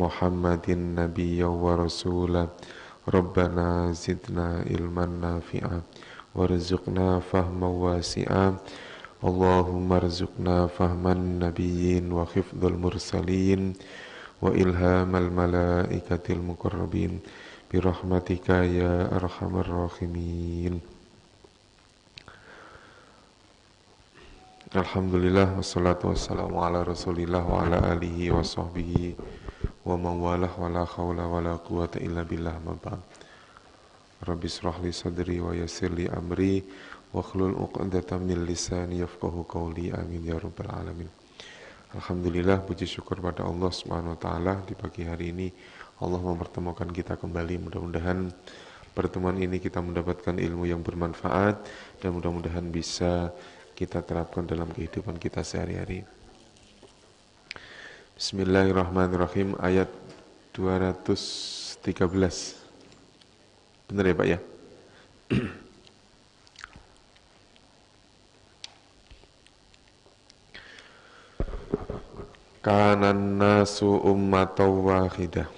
Muhammadin nabiyya wa rasulah Rabbana zidna ilman nafi'a warzuqna fahman wasi'a Allahumma rzuqna fahman nabiyyin wa hifdzal mursalin wa ilhamal malaikatil muqarrabin birahmatika ya arhamar rahimin. Alhamdulillah wassalatu wassalamu ala rasulillah wa ala alihi wa sahbihi wa mawalah wa la khawla wa la quwata illa billah mabad. Rabbi israh li sadri wa yassir li amri wa khlul uqdatan min lisani yafqahu qawli amin ya rabbal alamin. Alhamdulillah, puji syukur pada Allah Subhanahu wa taala, di pagi hari ini Allah mempertemukan kita kembali. Mudah-mudahan pertemuan ini kita mendapatkan ilmu yang bermanfaat dan mudah-mudahan bisa kita terapkan dalam kehidupan kita sehari-hari. Bismillahirrahmanirrahim. Ayat 213. Benar ya Pak ya? Kanan nasu ummatan wahidah.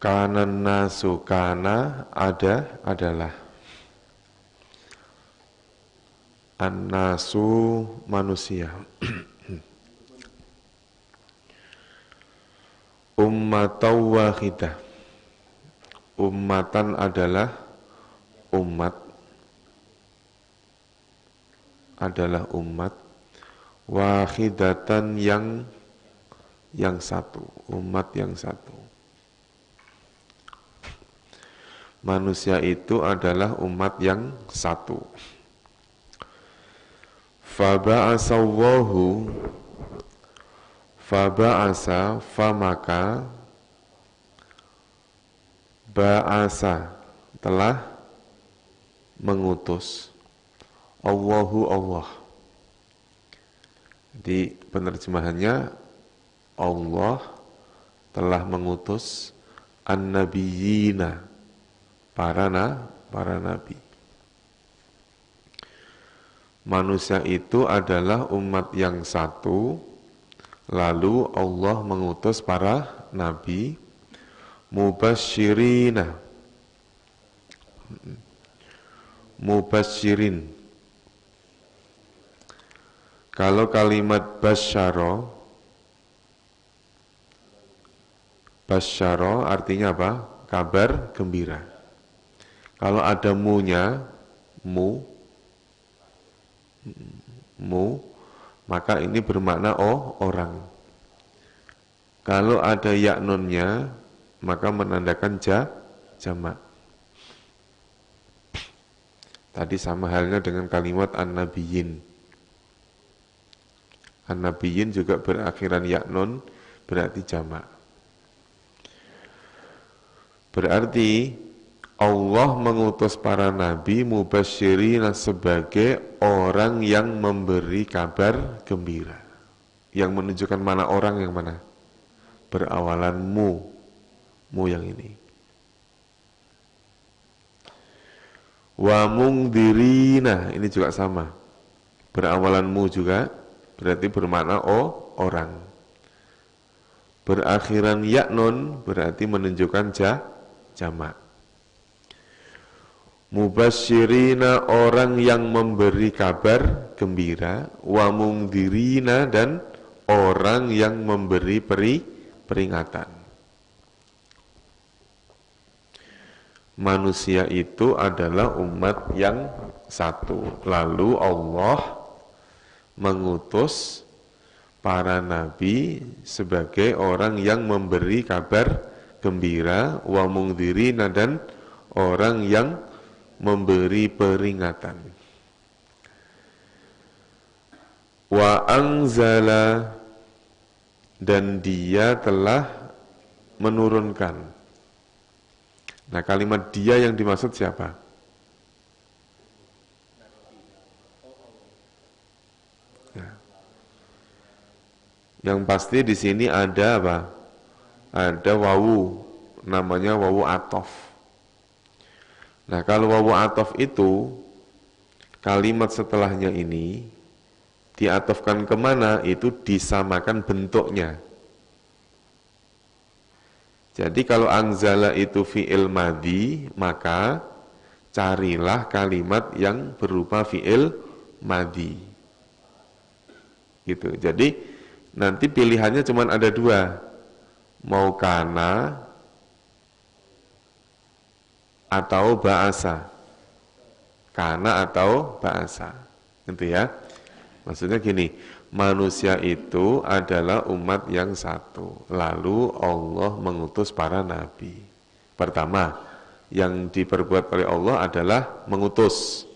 Kanan nasu, kana adalah, an-nasu manusia. Ummatan wahidah, ummatan adalah umat, wahidatan yang satu, umat yang satu. Manusia itu adalah umat yang satu. Faba'asallahu, faba'asa, famaka, ba'asa, telah mengutus, Allahu Allah. Di penerjemahannya, Allah telah mengutus an-nabiyina, para nabi. Manusia itu adalah umat yang satu, lalu Allah mengutus para nabi, mubasyirina, mubasyirin. Kalau kalimat basyaro artinya apa? Kabar gembira. Kalau ada mu-nya, mu, maka ini bermakna orang. Kalau ada ya nunnya, maka menandakan jamak. Tadi sama halnya dengan kalimat an-nabiyyin. An-nabiyyin juga berakhiran ya nun, berarti jamak. Berarti Allah mengutus para nabi mubasyirina sebagai orang yang memberi kabar gembira. Yang menunjukkan mana orang yang mana? Berawalan mu yang ini. Wa mungdirina, ini juga sama. Berawalan mu juga, berarti bermakna orang. Berakhiran ya nun, berarti menunjukkan jamak. Mubasyirina, orang yang memberi kabar gembira, wa mungdirina, dan orang yang memberi peringatan. Manusia itu adalah umat yang satu. Lalu Allah mengutus para nabi sebagai orang yang memberi kabar gembira, wa mungdirina, dan orang yang memberi peringatan. Wa anzala, dan dia telah menurunkan. Nah, kalimat dia yang dimaksud siapa? Yang pasti di sini ada apa? ada wawu, namanya wawu atof. Nah, kalau wawu atof itu, kalimat setelahnya ini diatofkan kemana, itu disamakan bentuknya. Jadi kalau anzala itu fi'il madhi, maka carilah kalimat yang berupa fi'il madhi. Gitu. Jadi nanti pilihannya cuma ada dua. Mau kana atau ba'asa. Kana atau ba'asa. Gitu ya. Maksudnya gini, manusia itu adalah umat yang satu. Lalu Allah mengutus para nabi. Pertama, yang diperbuat oleh Allah adalah mengutus.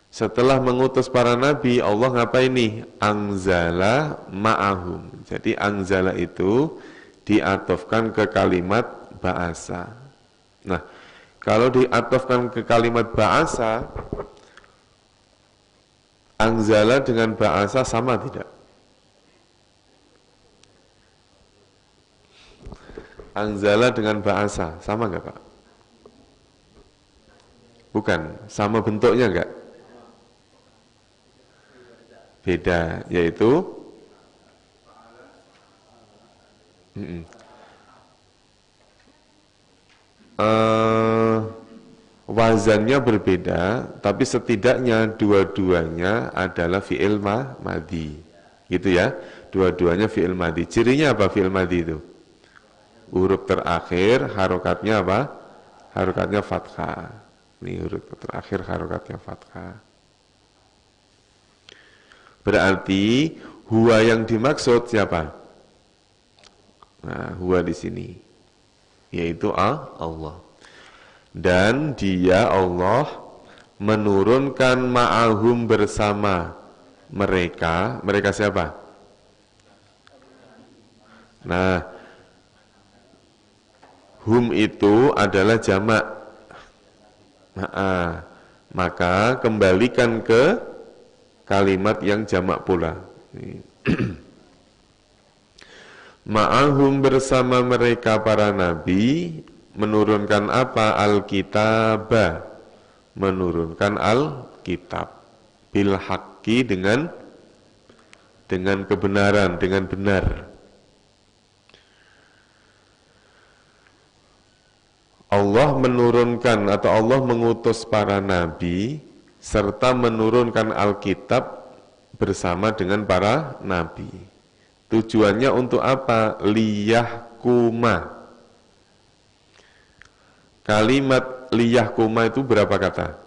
Setelah mengutus para nabi, Allah ngapain nih? Anzala ma'ahum. Jadi anzala itu diatofkan ke kalimat ba'asa. Nah, kalau diatofkan ke kalimat ba'asa, anzala dengan ba'asa sama tidak? Anzala dengan ba'asa sama nggak Pak? Bukan, sama bentuknya nggak? Beda, yaitu wazannya berbeda, tapi setidaknya dua-duanya adalah fi'il madhi. Gitu ya, dua-duanya fi'il madhi. Cirinya apa fi'il madhi itu? Huruf terakhir harokatnya apa? Harokatnya fathah. Ini huruf terakhir harokatnya fathah. Berarti huwa yang dimaksud siapa? Nah, huwa di sini yaitu Allah. Dan dia Allah menurunkan ma'ahum bersama mereka. Mereka siapa? Nah, hum itu adalah jamak. Maka kembalikan ke kalimat yang jamak pula. Ma'ahum bersama mereka para nabi menurunkan apa? Al-kitabah, menurunkan al-kitab bil haqqi dengan kebenaran, dengan benar. Allah menurunkan atau Allah mengutus para nabi serta menurunkan Alkitab bersama dengan para nabi. Tujuannya untuk apa? Liyahkuma. Kalimat liyahkuma itu berapa kata?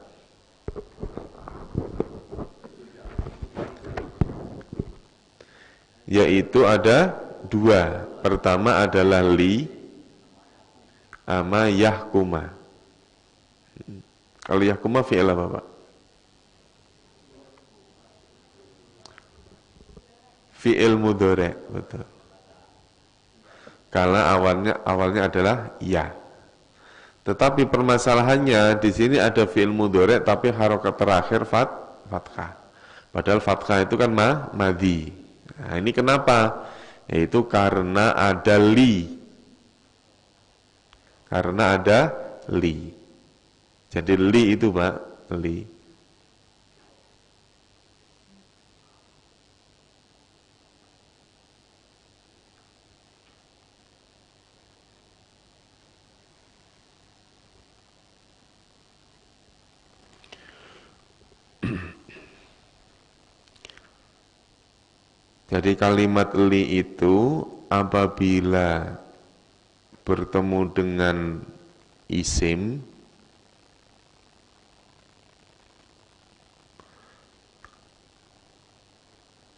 Yaitu ada dua. Pertama adalah li sama yahkuma. Kalau yahkuma fi'il apa Pak? Fi'il mudhari', betul. Karena awalnya adalah ya. Tetapi permasalahannya di sini ada fi'il mudhari' tapi harokat terakhir fathah. Padahal fathah itu kan madhi. Nah, ini kenapa? Yaitu karena ada li. Karena ada li. Jadi li itu Pak, li. Jadi kalimat li itu apabila bertemu dengan isim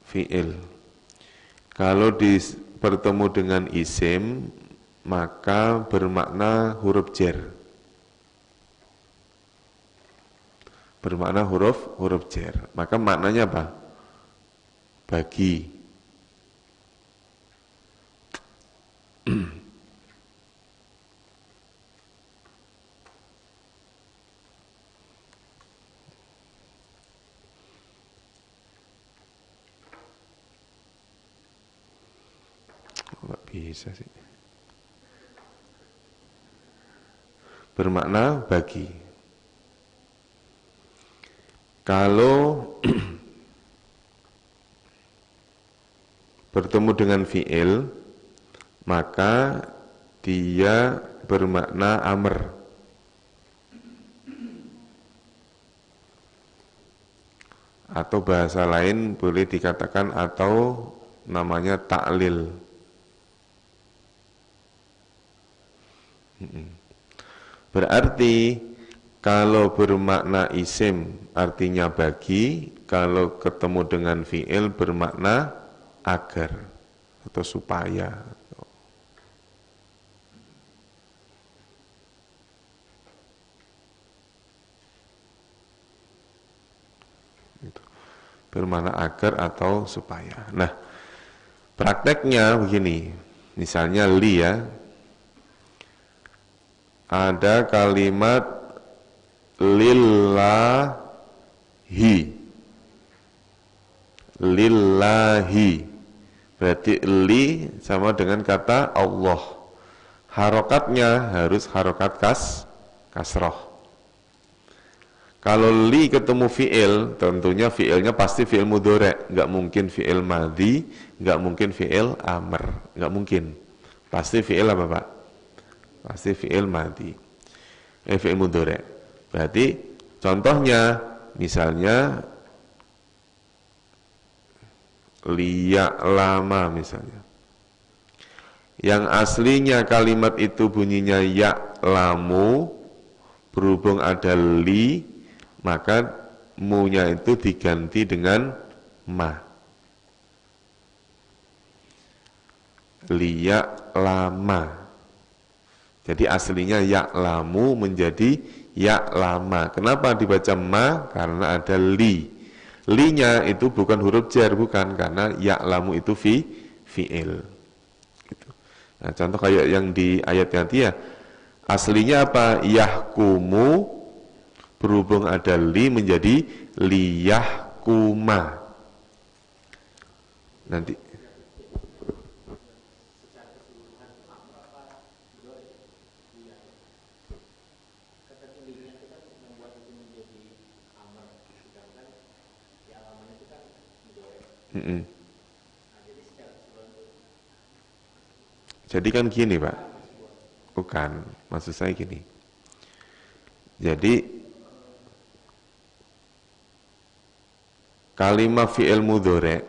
fi'il. Kalau bertemu dengan isim maka bermakna huruf jar. Bermakna huruf jar. Maka maknanya apa? Bagi. Nggak bisa sih. bermakna bagi. Kalau bertemu dengan fi'il, maka dia bermakna amr. Atau bahasa lain boleh dikatakan atau namanya ta'lil. Berarti kalau bermakna isim artinya bagi, kalau ketemu dengan fi'il bermakna agar atau supaya. Bermakna agar atau supaya. Nah, prakteknya begini. Misalnya li ya. Ada kalimat lillahi. Lillahi. Berarti li sama dengan kata Allah. Harokatnya harus harokat kasroh. Kalau li ketemu fi'il, tentunya fi'ilnya pasti fi'il mudhari', nggak mungkin fi'il madhi, nggak mungkin fi'il amr, nggak mungkin. Pasti fi'il apa Pak? Pasti fi'il madhi. Fi'il mudhari'. Berarti contohnya misalnya liya'lama misalnya. Yang aslinya kalimat itu bunyinya ya'lamu, berhubung ada li, maka mu-nya itu diganti dengan ma. Liya'lama. Jadi aslinya ya'lamu menjadi ya'lama. Kenapa dibaca ma? Karena ada li. Li-nya itu bukan huruf jar, bukan, karena ya'lamu itu fi'il. Gitu. Nah, contoh kayak yang di ayat tadi ya. Aslinya apa? Yahkumu, berhubung ada li menjadi liyahkuma. Nanti Jadi kan gini Pak. Bukan, maksud saya gini. Jadi kalimat fi'il mudhari'.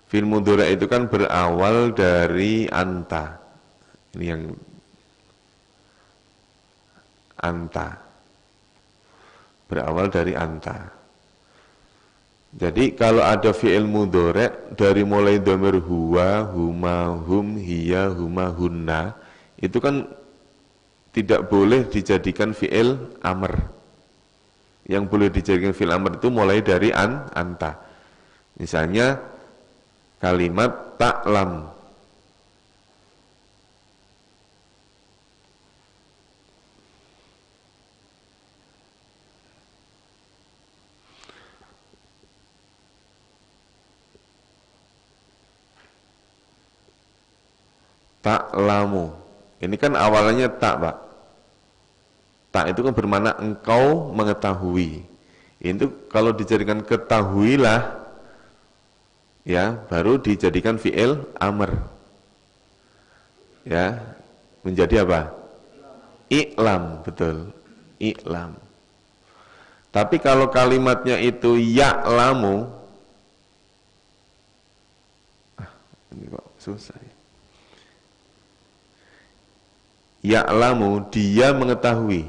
Fi'il mudhari' itu kan berawal dari anta. Ini yang anta. Berawal dari anta. Jadi kalau ada fi'il mudhari' dari mulai dhamir huwa, huma, hum, hiya, huma, hunna, itu kan tidak boleh dijadikan fi'il amr. Yang boleh dijadikan fi'il amr itu mulai dari anta. Misalnya kalimat ta'lam. Ta'lamu. Ini kan awalnya tak, Pak. Tak itu kan bermakna engkau mengetahui. Itu kalau dijadikan ketahuilah, ya, baru dijadikan fi'il amr. Ya, menjadi apa? I'lam, betul. I'lam. Tapi kalau kalimatnya itu ya'lamu, ini kok susah ya. Ya'lamu, dia mengetahui.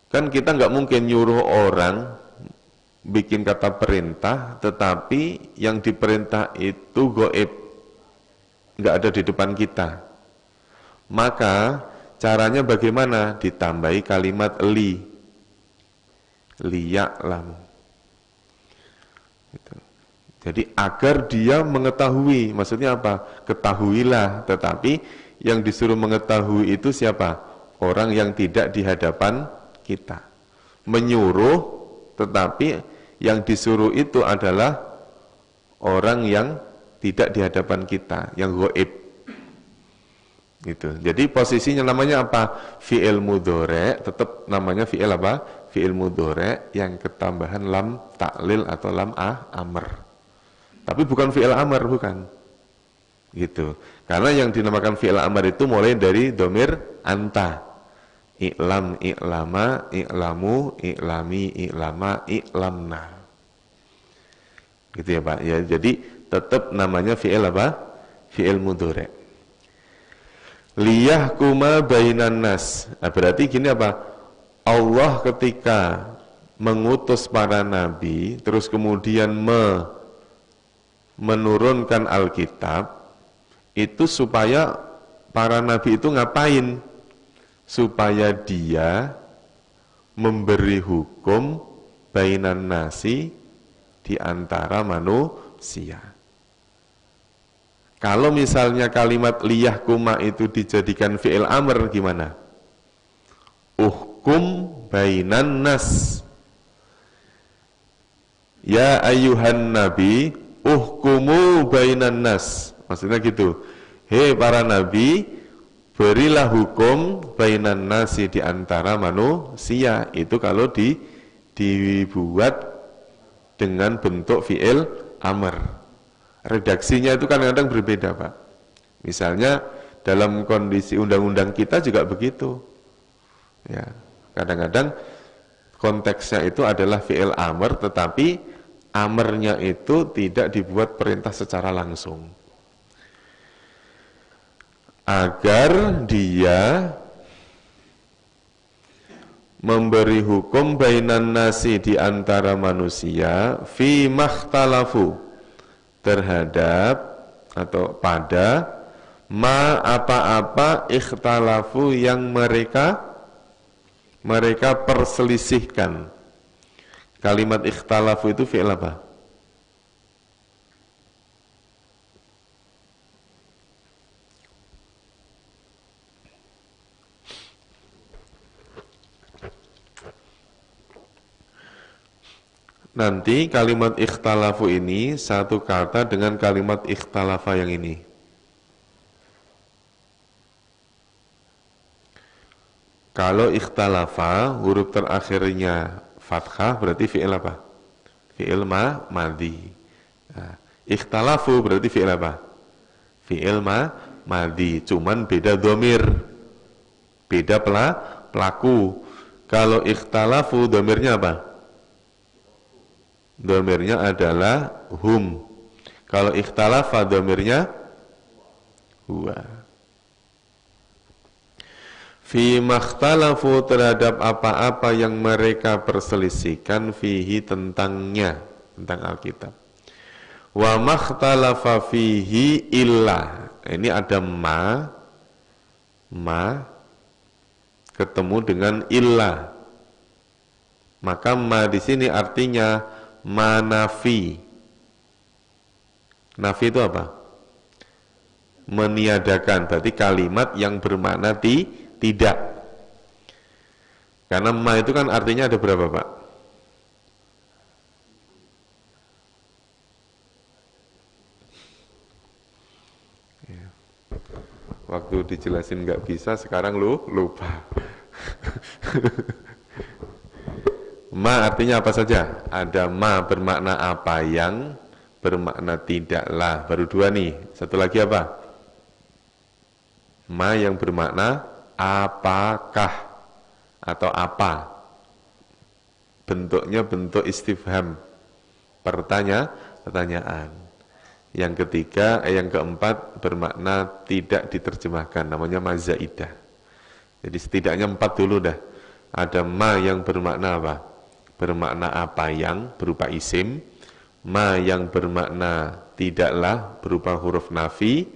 Kan kita nggak mungkin nyuruh orang bikin kata perintah, tetapi yang diperintah itu goib, nggak ada di depan kita. Maka caranya bagaimana? Ditambahi kalimat li, liya'lamu. Gitu. Jadi agar dia mengetahui, maksudnya apa? Ketahuilah, tetapi yang disuruh mengetahui itu siapa? Orang yang tidak di hadapan kita. Menyuruh, tetapi yang disuruh itu adalah orang yang tidak di hadapan kita, yang gaib. Gitu. Jadi posisinya namanya apa? Fi'il mudhari, tetap namanya fi'il apa? Fi'il mudhari yang ketambahan lam taklil atau lam amr. Tapi bukan fi'il amr, bukan. Gitu. Karena yang dinamakan fi'il amr itu mulai dari domir anta. I'lam, i'lama, i'lamu, i'lami, i'lama, i'lamna. Gitu ya Pak. Ya, jadi tetap namanya fi'il apa? Fi'il mudhari. Liyahkuma bainan nas. Nah, berarti gini apa? Allah ketika mengutus para nabi, terus kemudian menurunkan Alkitab, itu supaya para nabi itu ngapain? Supaya dia memberi hukum bainan nasi di antara manusia. Kalau misalnya kalimat liyahkuma itu dijadikan fi'il amr gimana? Uhkum bainan nas. Ya ayuhan nabi, uhkumu bainan nas. Maksudnya gitu. Hei para nabi, berilah hukum bainan nasi di antara manusia. Itu kalau dibuat dengan bentuk fi'il amr. Redaksinya itu kadang-kadang berbeda Pak. Misalnya dalam kondisi undang-undang kita juga begitu. Ya, kadang-kadang konteksnya itu adalah fi'il amr, tetapi amrnya itu tidak dibuat perintah secara langsung. Agar dia memberi hukum bainan nasi di antara manusia fi makhtalafu, terhadap atau pada ma apa-apa ikhtalafu yang mereka perselisihkan. Kalimat ikhtalafu itu fi'il apa? Nanti kalimat ikhtalafu ini satu kata dengan kalimat ikhtalafa yang ini. Kalau ikhtalafa huruf terakhirnya fathah berarti fi'il apa? Fi'il madhi. Nah, ikhtalafu berarti fi'il apa? Fi'il madhi, cuman beda dhamir, beda pelaku. Kalau ikhtalafu dhamirnya apa? Dhamirnya adalah hum. Kalau ikhtalafa dhamirnya huwa. Fi makhtalafu, terhadap apa-apa yang mereka perselisihkan, fihi tentangnya, tentang Alkitab. Wa makhtalafa fihi illa. Ini ada ma ketemu dengan illa. Maka ma di sini artinya manafi. Nafi itu apa? Meniadakan. Berarti kalimat yang bermakna tidak. Karena ma itu kan artinya ada berapa Pak? Ya. Waktu dijelasin nggak bisa, sekarang lupa. Ma artinya apa saja? Ada ma bermakna apa yang, bermakna tidaklah. Baru dua nih. Satu lagi apa? Ma yang bermakna apakah atau apa. Bentuknya bentuk istifham, pertanyaan. Yang ketiga, yang keempat bermakna tidak diterjemahkan, namanya ma zaidah. Jadi setidaknya 4 dulu dah. Ada ma yang bermakna apa? Bermakna apa yang, berupa isim. Ma yang bermakna tidaklah, berupa huruf nafi.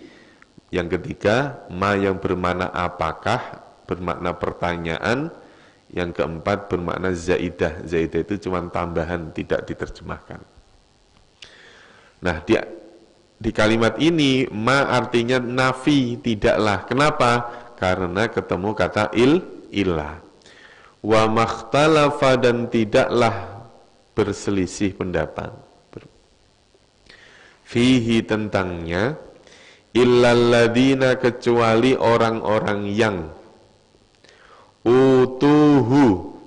Yang ketiga, ma yang bermakna apakah, bermakna pertanyaan. Yang keempat bermakna zaidah. Zaidah itu cuma tambahan, tidak diterjemahkan. Nah, di kalimat ini ma artinya nafi, tidaklah. Kenapa? Karena ketemu kata illah. Wa makhtalafa, dan tidaklah berselisih pendapat. Fihi tentangnya, illalladzina kecuali orang-orang yang utuhu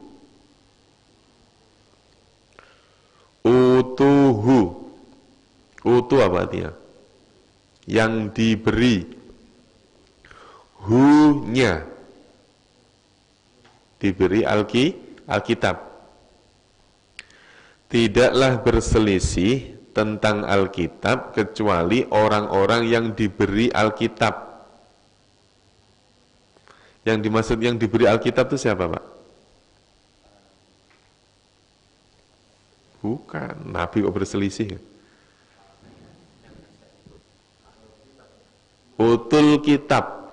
utu apa artinya? Yang diberi hu-nya, diberi Alkitab. Tidaklah berselisih tentang Alkitab kecuali orang-orang yang diberi Alkitab. Yang dimaksud yang diberi Alkitab itu siapa, Pak? Bukan, Nabi kok berselisih. Utul kitab.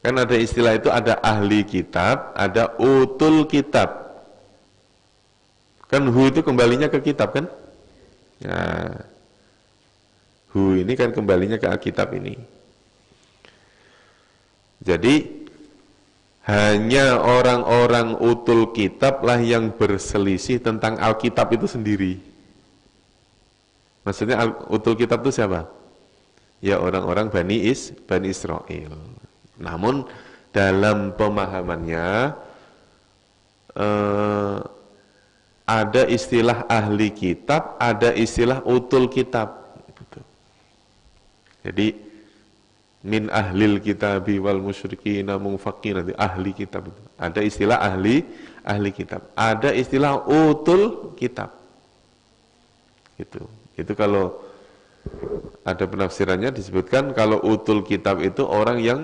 Kan ada istilah itu, ada ahli kitab, ada utul kitab. Kan hu itu kembalinya ke kitab kan? Ya. Hu ini kan kembalinya ke Alkitab ini. Jadi hanya orang-orang utul kitab lah yang berselisih tentang Alkitab itu sendiri. Maksudnya utul kitab itu siapa? Ya orang-orang Bani Israel. Namun dalam pemahamannya ada istilah ahli kitab, ada istilah utul kitab. Jadi min ahlil kitabi wal musyrikina munfakin, nanti ahli kitab itu. Ada istilah ahli kitab, ada istilah utul kitab. Itu kalau ada penafsirannya disebutkan kalau utul kitab itu orang yang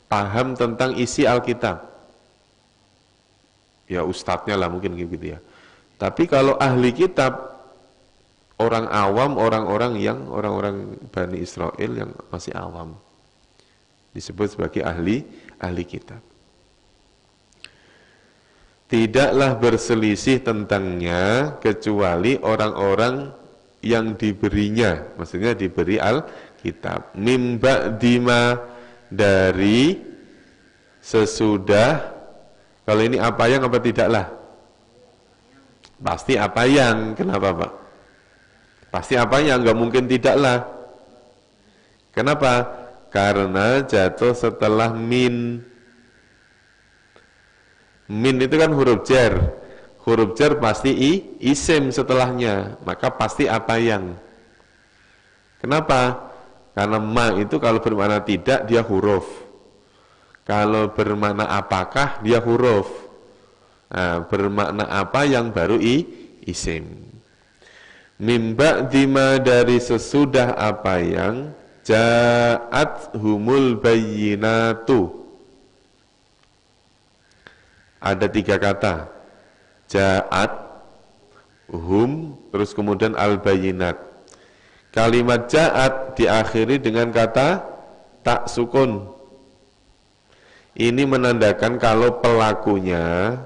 paham tentang isi Alkitab. Ya ustadznya lah mungkin gitu ya. Tapi kalau ahli kitab, orang awam, orang-orang Bani Israel yang masih awam, disebut sebagai ahli kitab. Tidaklah berselisih tentangnya kecuali orang-orang yang diberinya, maksudnya diberi Alkitab. Mim ba'dima, dari sesudah. Kalau ini apa yang apa tidaklah? Pasti apa yang. Kenapa, Pak? Pasti apa yang, nggak mungkin tidaklah. Kenapa? Karena jatuh setelah min. Min itu kan huruf jar. Huruf jar pasti isim setelahnya, maka pasti apa yang. Kenapa? Karena ma itu kalau bermakna tidak, dia huruf. Kalau bermakna apakah, dia huruf. Nah, bermakna apa yang baru isim. Mimba dima, dari sesudah apa yang ja'at humul bayyinatu. Ada 3 kata. Ja'at, hum, terus kemudian al-bayyinat. Kalimat ja'at diakhiri dengan kata tak sukun. Ini menandakan kalau pelakunya,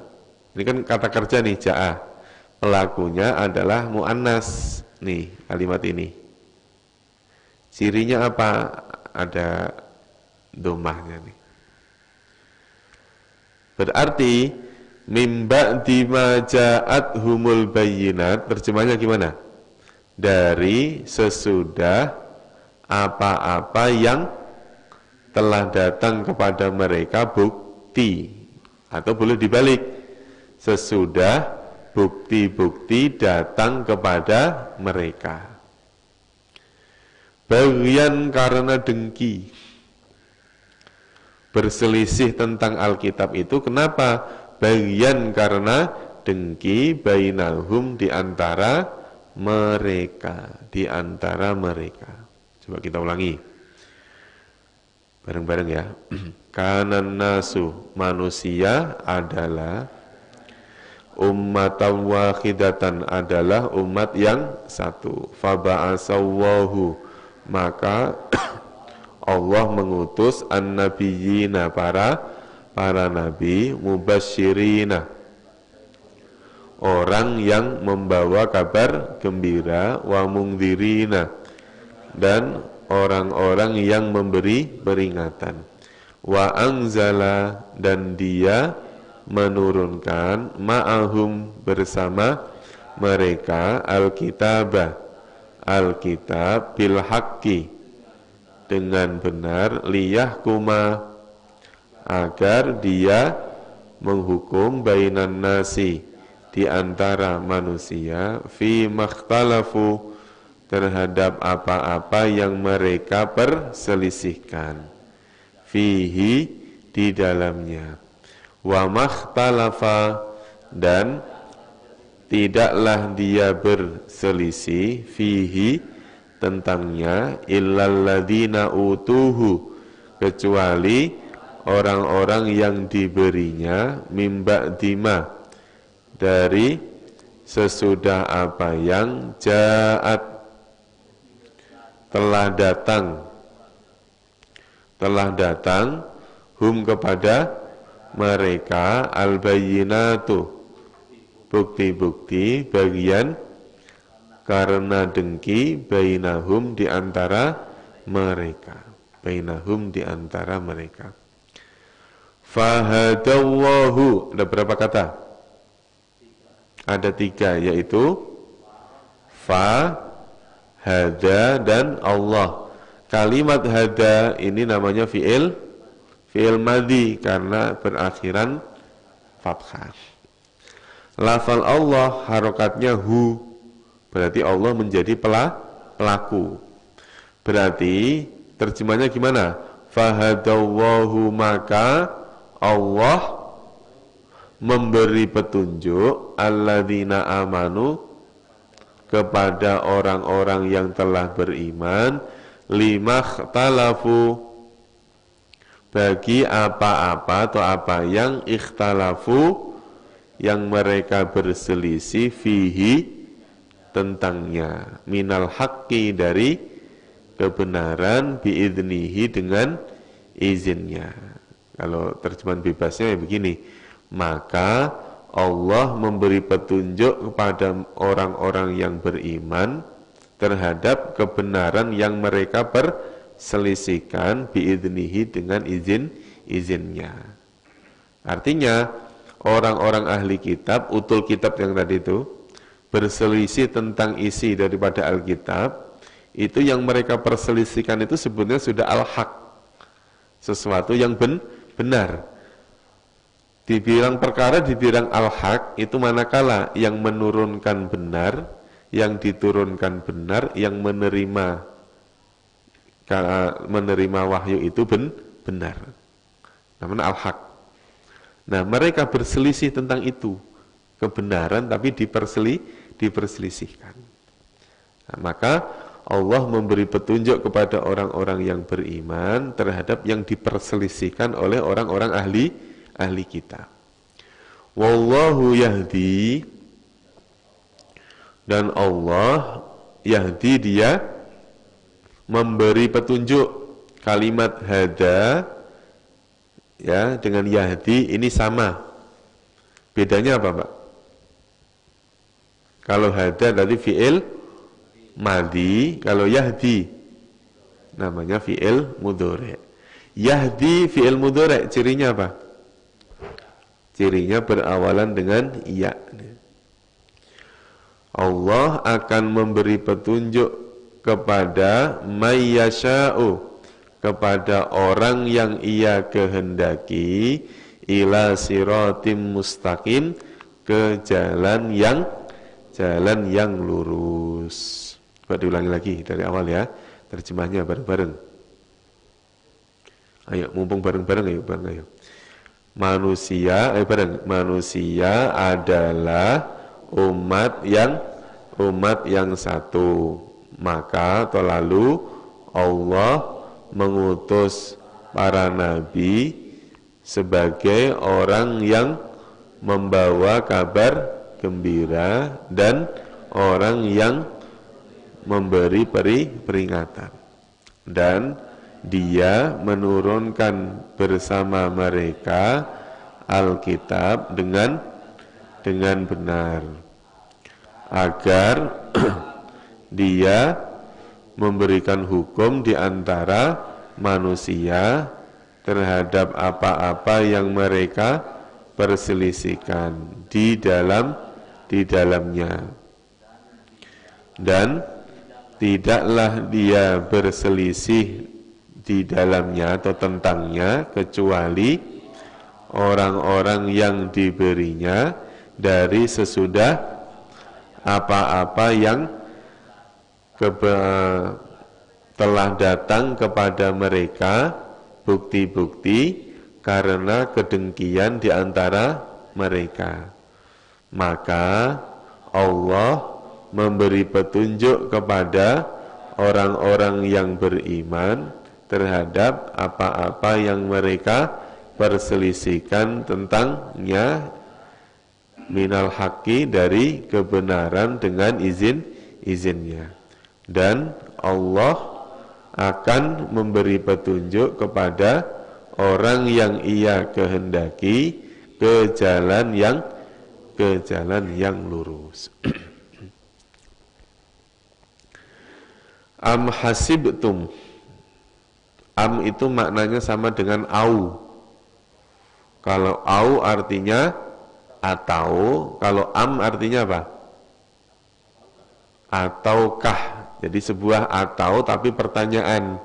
ini kan kata kerja nih, ja'ah. Pelakunya adalah mu'annas. Nih, kalimat ini. Cirinya apa? Ada domahnya nih. Berarti mimba dima ja'at humul bayyinat, terjemahnya gimana? Dari sesudah apa-apa yang telah datang kepada mereka bukti. Atau boleh dibalik, sesudah bukti-bukti datang kepada mereka. Bagian karena dengki. Berselisih tentang Alkitab itu kenapa? Bagian karena dengki, bainahum, di antara mereka, di antara mereka. Coba kita ulangi bareng-bareng ya. Kanan nasu, manusia adalah ummatan wahidatan, adalah umat yang satu. Faba'asawwahu, maka Allah mengutus an-nabiyina, para nabi, mubasyirina, orang yang membawa kabar gembira, wa mungdirina, dan orang-orang yang memberi peringatan. Wa anzala, dan dia menurunkan, ma'ahum, bersama mereka, alkitab bil haqqi, dengan benar, liyahkuma, agar dia menghukum bainan nasi, di antara manusia, fi makhtalafu, terhadap apa-apa yang mereka perselisihkan, fihi, di dalamnya, wa makhtalafa, dan tidaklah dia berselisih, fihi, tentangnya, illalladzina utuhu, kecuali orang-orang yang diberinya, mimba dima, dari sesudah apa yang ja'at, telah datang hum, kepada mereka, al-bayyinatu, bukti-bukti, bagian karena dengki, bainahum, di antara mereka, bainahum, di antara mereka. Fahadallahu, ada berapa kata? Ada 3, yaitu fa, hada, dan Allah. Kalimat hada ini namanya fi'il madhi karena berakhiran fathah. Lafal Allah harokatnya hu, berarti Allah menjadi pelaku. Berarti terjemahnya gimana? Fahadallahu, maka Allah memberi petunjuk, alladzina amanu, kepada orang-orang yang telah beriman, limakhtalafu, bagi apa-apa atau apa yang ikhtalafu, yang mereka berselisih, fihi, tentangnya, minal haqqi, dari kebenaran, biidnihi, dengan izinnya. Kalau terjemahan bebasnya ya begini, maka Allah memberi petunjuk kepada orang-orang yang beriman terhadap kebenaran yang mereka perselisihkan, biidnihi, dengan izinnya. Artinya orang-orang ahli kitab, utul kitab yang tadi itu, berselisih tentang isi daripada Alkitab, itu yang mereka perselisihkan itu sebenarnya sudah al-haq, sesuatu yang benar. Dibilang perkara, dibilang al-haq, itu manakala yang menurunkan benar, yang diturunkan benar, yang menerima wahyu itu benar, namanya al-haq. Nah, mereka berselisih tentang itu, kebenaran, tapi diperselisihkan. Nah, maka Allah memberi petunjuk kepada orang-orang yang beriman terhadap yang diperselisihkan oleh orang-orang ahli kitab. Wallahu yahdi, dan Allah yahdi, dia memberi petunjuk. Kalimat hada ya dengan yahdi ini sama. Bedanya apa, Pak? Kalau hada tadi fi'il madhi, kalau yahdi namanya fi'il mudhari'. Yahdi fi'il mudhari', cirinya apa? Cirinya berawalan dengan ya. Allah akan memberi petunjuk kepada mayyasha'u, kepada orang yang ia kehendaki, ila siratim mustaqim, ke jalan yang lurus. Coba diulangi lagi dari awal ya, terjemahnya bareng-bareng. Ayo, mumpung bareng-bareng, ayo. Manusia adalah umat yang satu. Maka atau lalu Allah mengutus para nabi sebagai orang yang membawa kabar gembira dan orang yang memberi peringatan. Dan dia menurunkan bersama mereka Alkitab dengan benar, agar dia memberikan hukum di antara manusia terhadap apa-apa yang mereka perselisihkan di dalamnya. Dan tidaklah dia berselisih di dalamnya atau tentangnya kecuali orang-orang yang diberinya dari sesudah apa-apa yang telah datang kepada mereka bukti-bukti karena kedengkian di antara mereka. Maka Allah memberi petunjuk kepada orang-orang yang beriman terhadap apa-apa yang mereka perselisihkan tentangnya minal haqqi dari kebenaran dengan izinnya. Dan Allah akan memberi petunjuk kepada orang yang ia kehendaki ke jalan yang lurus. Am hasibtum. Am itu maknanya sama dengan au. Kalau au artinya atau, kalau am artinya apa? Ataukah. Jadi sebuah atau tapi pertanyaan.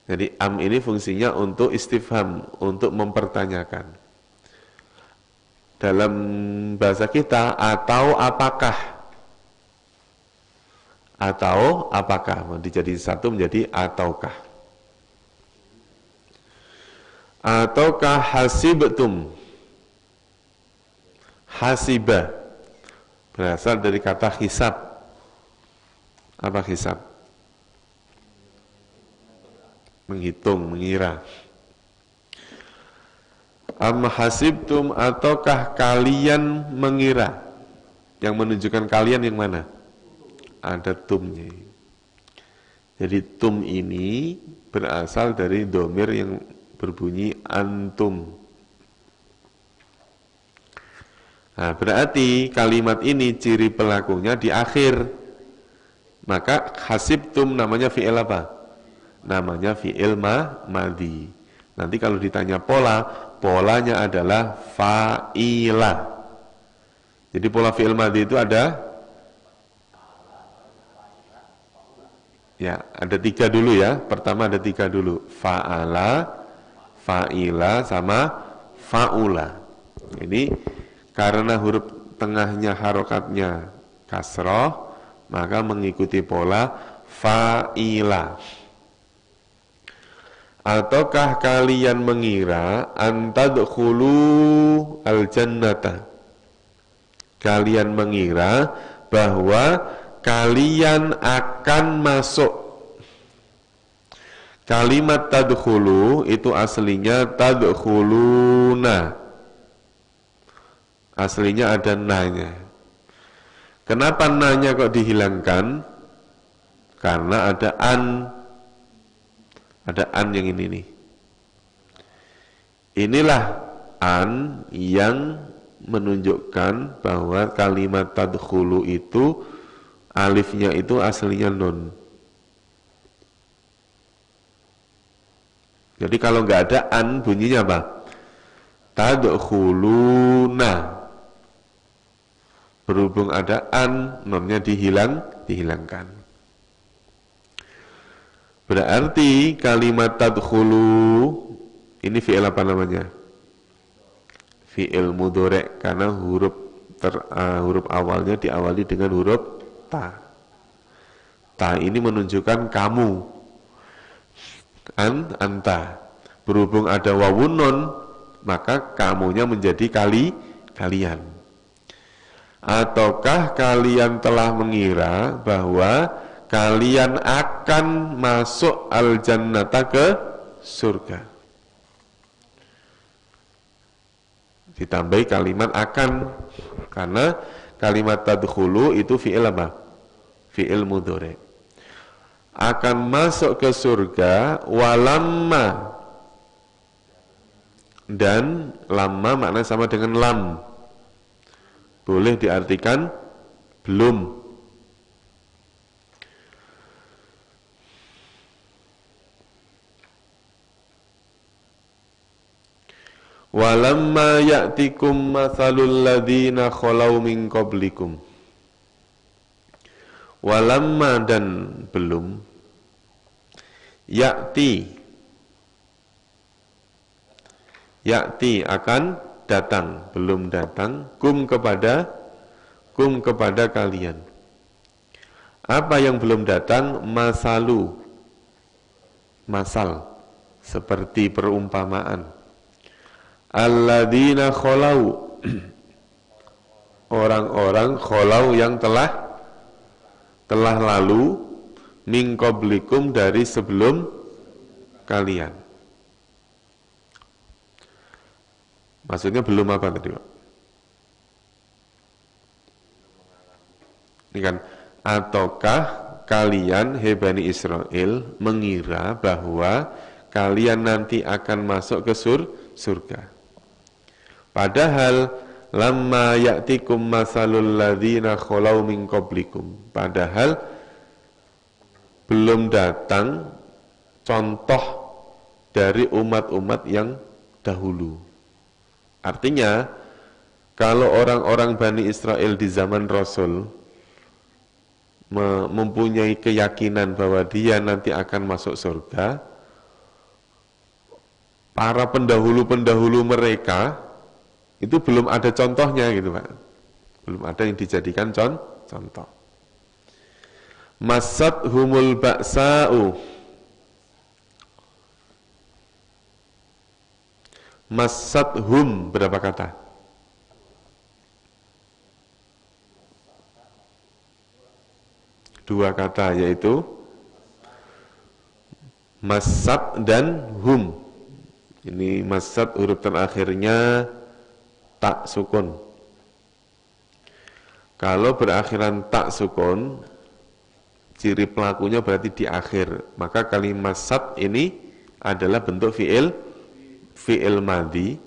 Jadi am ini fungsinya untuk istifham, untuk mempertanyakan. Dalam bahasa kita, atau apakah? Atau apakah? Dijadiin satu menjadi ataukah. Ataukah hasibtum. Hasibah berasal dari kata hisab. Apa hisab? Menghitung, mengira. Am hasibtum, ataukah kalian mengira? Yang menunjukkan kalian yang mana? Ada tumnya. Jadi tum ini berasal dari domir yang berbunyi antum. Nah, berarti kalimat ini ciri pelakunya di akhir. Maka hasibtum namanya fi'il apa? Namanya fi'il madhi. Nanti kalau ditanya polanya adalah fa'ila. Jadi pola fi'il madhi itu ada tiga dulu ya. Pertama ada tiga dulu. Fa'ala, fa'ila, sama fa'ula. Ini karena huruf tengahnya harokatnya kasroh, maka mengikuti pola fa'ila. Ataukah kalian mengira antadkhulu al-jannata? Kalian mengira bahwa kalian akan masuk. Kalimat tadkhulu itu aslinya tadkhuluna. Aslinya ada nanya. Kenapa nanya kok dihilangkan? Karena ada an. Ada an yang ini nih. Inilah an yang menunjukkan bahwa kalimat tadkhulu itu alifnya itu aslinya nun. Jadi kalau nggak ada an, bunyinya apa? Tadkhuluna. Berhubung ada an, nunnya dihilangkan. Berarti kalimat tadkhulu ini fi'il apa namanya? Fi'il mudhari' karena huruf awalnya diawali dengan huruf ta. Ta ini menunjukkan kamu. Anta. Berhubung ada wawun nun, maka kamunya menjadi kalian. Ataukah kalian telah mengira bahwa kalian akan masuk al-jannata ke surga? Ditambahi kalimat akan, karena kalimat tadkhulu itu fi'il apa? Fi'il mudhari'. Akan masuk ke surga walamma, dan lamma maknanya sama dengan lam. Boleh diartikan belum. Walamma ya'tikum mathalul ladzina khalau min qablikum. Walamma dan belum Ya'ti akan datang, belum datang, kum kepada kalian. Apa yang belum datang? Masal, seperti perumpamaan. Alladzina kholau, orang-orang kholau yang telah lalu, min qablikum, dari sebelum kalian. Maksudnya belum apa tadi, Pak? Ini kan, ataukah kalian, hai Bani Israel, mengira bahwa kalian nanti akan masuk ke surga. Padahal lamma ya'tikum masalul ladzina khalau min qablikum. Padahal belum datang contoh dari umat-umat yang dahulu. Artinya, kalau orang-orang Bani Israel di zaman Rasul mempunyai keyakinan bahwa dia nanti akan masuk surga, para pendahulu-pendahulu mereka itu belum ada contohnya gitu, Pak. Belum ada yang dijadikan contoh. Masat humul ba'sa'u. Masat hum berapa kata? Dua kata, yaitu masat dan hum. Ini masat huruf terakhirnya tak sukun. Kalau berakhiran tak sukun, ciri pelakunya berarti di akhir. Maka kalimat masat ini adalah bentuk fi'il madhi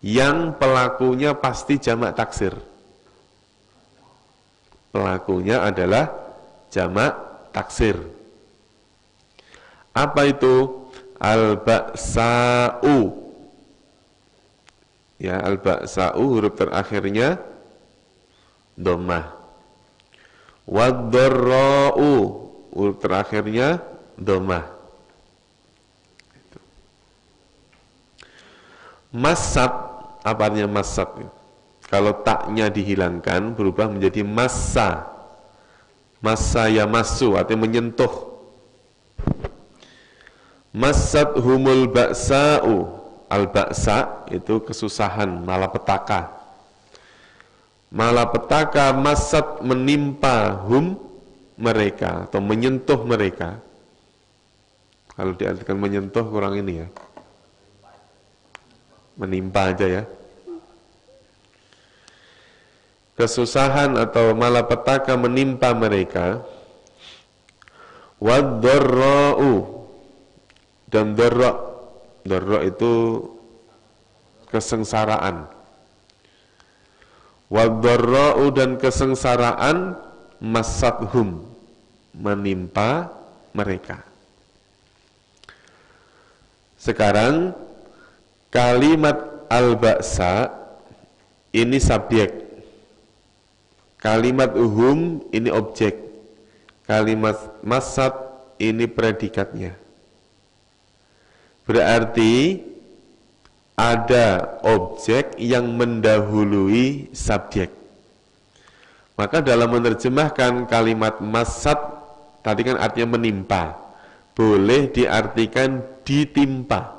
yang pelakunya pasti jamak taksir. Pelakunya adalah jamak taksir. Apa itu? Al-ba'sa'u. Ya, al-ba'sa'u huruf terakhirnya dhammah. Wad-dharra'u huruf terakhirnya dhammah. Masat, apa artinya masat? Kalau taknya dihilangkan berubah menjadi massa. Massa ya masu, artinya menyentuh. Masat humul ba'sa'u. Al-ba'sa itu kesusahan, malapetaka. Malapetaka masat menimpa hum mereka atau menyentuh mereka. Kalau diartikan menyentuh kurang ini ya. Menimpa aja ya. Kesusahan atau malapetaka menimpa mereka. Wad-dharra'u, dan dharra itu kesengsaraan. Wad-dharra'u, dan kesengsaraan masathum, menimpa mereka. Sekarang kalimat al-ba'sa ini subjek. Kalimat hum ini objek. Kalimat masat ini predikatnya. Berarti ada objek yang mendahului subjek. Maka dalam menerjemahkan kalimat masat, tadi kan artinya menimpa, boleh diartikan ditimpa.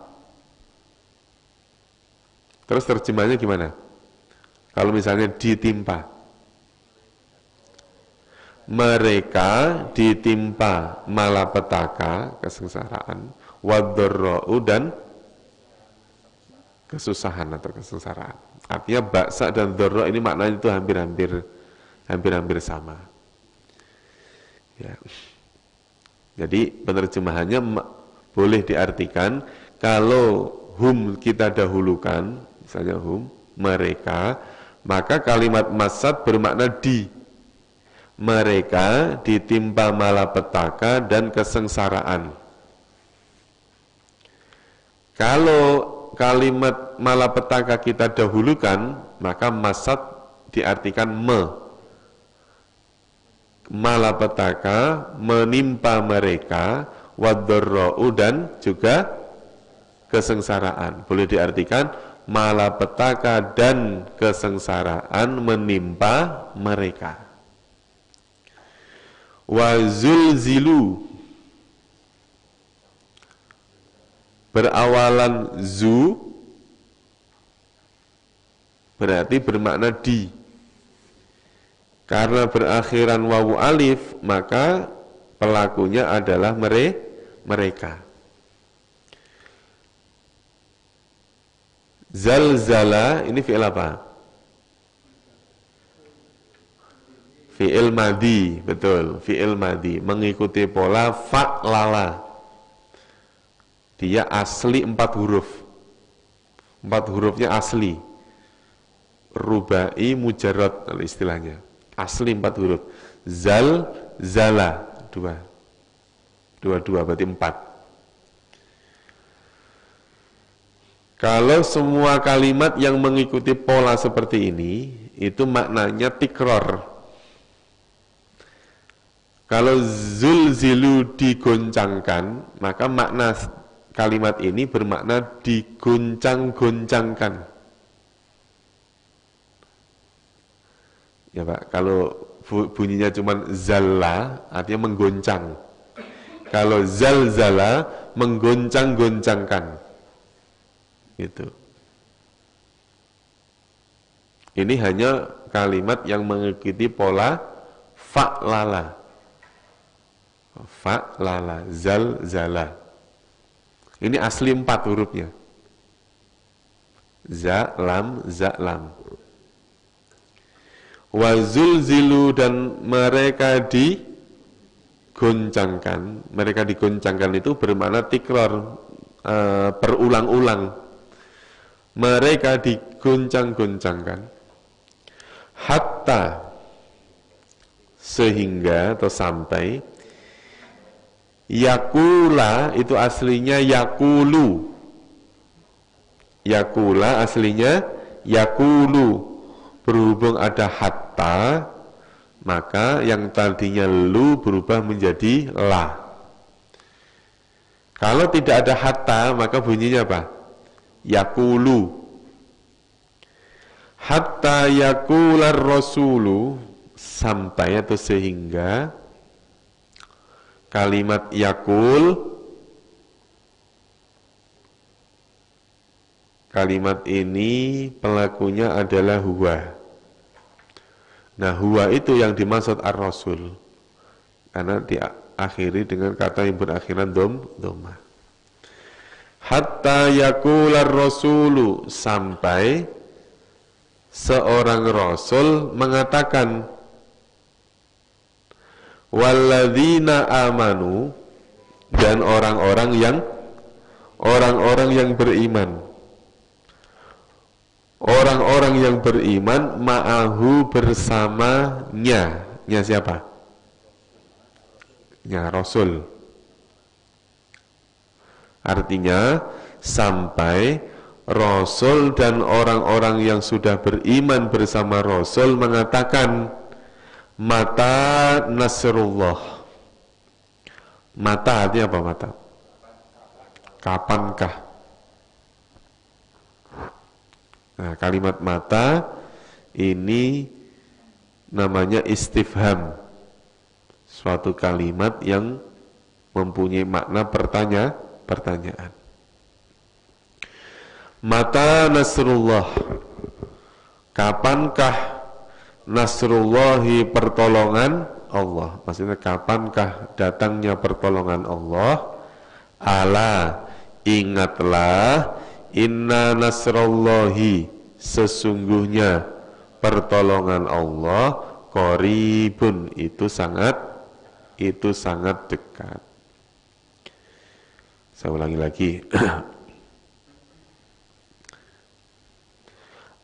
Terus terjemahnya gimana? Kalau misalnya ditimpa, mereka ditimpa malapetaka, kesengsaraan, wad-dharra'u, dan kesusahan atau kesengsaraan. Artinya ba'sa dan dharra ini maknanya itu hampir sama. Ya. Jadi penerjemahannya boleh diartikan kalau hum kita dahulukan, misalnya hum, mereka, maka kalimat masad bermakna di. Mereka ditimpa malapetaka dan kesengsaraan. Kalau kalimat malapetaka kita dahulukan, maka masad diartikan malapetaka menimpa mereka, wadharra'u dan juga kesengsaraan. Boleh diartikan malapetaka dan kesengsaraan menimpa mereka. Wa zulzilu, berawalan zu berarti bermakna di. Karena berakhiran wawu alif, maka pelakunya adalah mereka. Zalzala ini fi'il apa? Fi'il madhi, betul, fi'il madhi, mengikuti pola fa'lala. Dia asli 4 huruf. 4 hurufnya asli. Rubai mujarrad istilahnya. Asli 4 huruf. Zal, zala, 2. 2 berarti 4. Kalau semua kalimat yang mengikuti pola seperti ini, itu maknanya tikror. Kalau zulzilu digoncangkan, maka makna kalimat ini bermakna digoncang-goncangkan. Ya Pak, kalau bunyinya cuma zalla, artinya menggoncang. Kalau zalzala, menggoncang-goncangkan. Gitu. Ini hanya kalimat yang mengikuti pola fa'lala. Fa'lala, zalzala. Ini asli 4 hurufnya. Za, lam, za, lam. Wa zulzilu, dan mereka digoncangkan. Mereka digoncangkan itu bermakna tikror, berulang-ulang. Mereka digoncang-goncangkan. Hatta, sehingga atau sampai. Yakula itu aslinya yakulu. Yakula aslinya yakulu. Berhubung ada hatta, maka yang tadinya lu berubah menjadi la. Kalau tidak ada hatta, maka bunyinya apa? Yakulu. Hatta yakular rasulu, sampai atau sehingga kalimat yakul, kalimat ini pelakunya adalah huwa. Nah, huwa itu yang dimaksud ar-rasul, karena diakhiri dengan kata yang berakhiran dhamma. Hatta yakular rasulu, sampai seorang rasul mengatakan, walladzina amanu, dan orang-orang yang beriman. Orang-orang yang beriman ma'ahu, bersamanya. Nya siapa? Nya Rasul. Artinya sampai Rasul dan orang-orang yang sudah beriman bersama Rasul mengatakan, mata nasrullah. Mata artinya apa mata? Kapankah? Nah, kalimat mata ini namanya istifham. Suatu kalimat yang mempunyai makna pertanyaan. Mata nasrullah. Kapankah nasrullahi, pertolongan Allah? Maksudnya kapankah datangnya pertolongan Allah? Ala, ingatlah, inna nasrullahi, sesungguhnya pertolongan Allah, qaribun, itu sangat dekat. Saya ulangi lagi.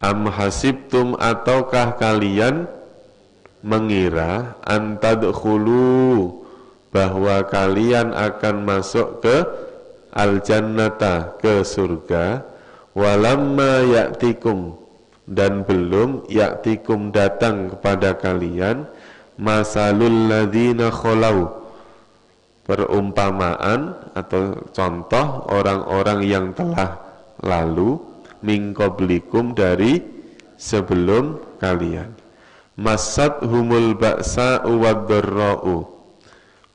Am hasibtum, ataukah kalian mengira, antadkhulu, bahwa kalian akan masuk ke al-jannata, ke surga, walamma ya'tikum, dan belum ya'tikum, datang kepada kalian, masalul ladzina khalau, perumpamaan atau contoh orang-orang yang telah lalu min qablikum dari sebelum kalian. Masat humul ba'sa wad-dharra'u,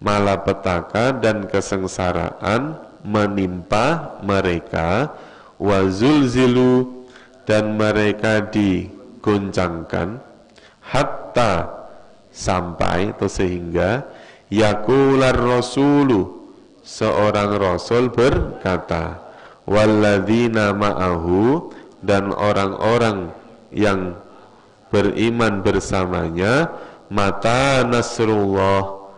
malapetaka dan kesengsaraan menimpa mereka, wazulzilu, dan mereka digoncangkan, hatta, sampai atau sehingga, yaqular rasulu, seorang rasul berkata, walladzina ma'ahu, dan orang-orang yang beriman bersamanya, mata nasrullah,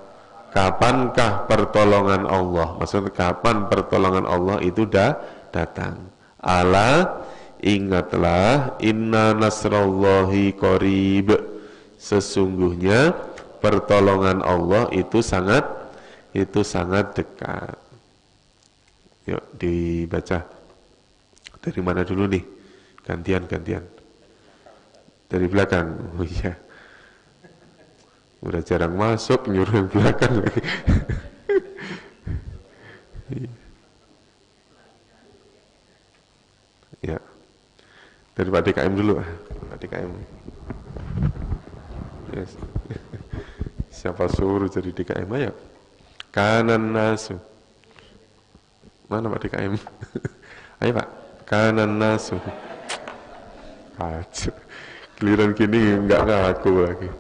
kapankah pertolongan Allah? Maksudnya kapan pertolongan Allah itu datang? Ala, ingatlah, inna nasrallahi qarib, sesungguhnya pertolongan Allah itu sangat dekat. Yuk dibaca. Dari mana dulu nih? Gantian. Dari belakang. Oh iya. Udah jarang masuk, nyuruh yang belakang lagi. Ya. Dari Pak DKM dulu. Pak DKM. Yes. Siapa suruh jadi DKM? Ayo. Kanan nasu. Mana Pak DKM? Ayo Pak. Kanan nasu. Aduh. Giliran gini enggak ngaku lagi.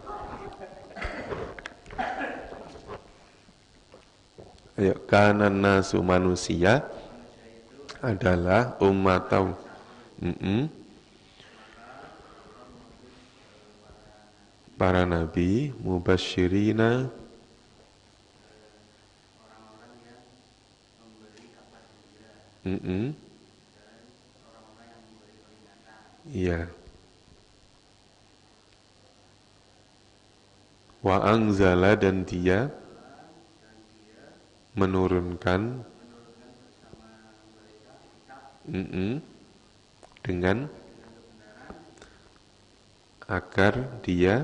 Ayo, kanan nasu, manusia adalah umatau. Para nabi, mubasyirina, iya. Wa anzala, dan dia menurunkan dengan agar dia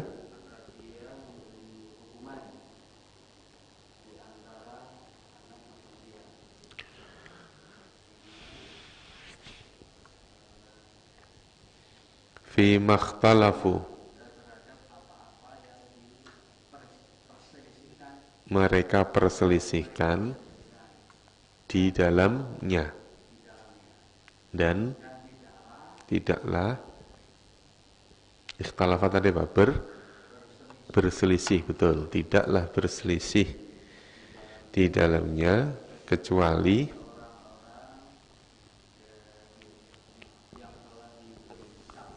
fi makhtalafu, mereka perselisihkan di dalamnya, dan tidaklah ikhtalafa tadi apa? Berselisih, betul, tidaklah berselisih di dalamnya kecuali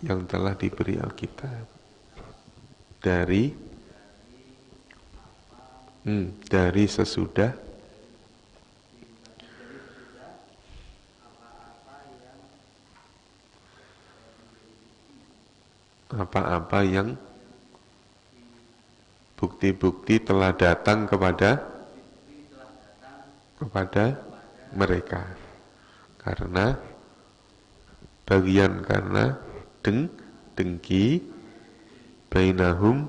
yang telah diberi Alkitab dari sesudah apa-apa yang bukti-bukti telah datang kepada mereka, karena dengki bainahum,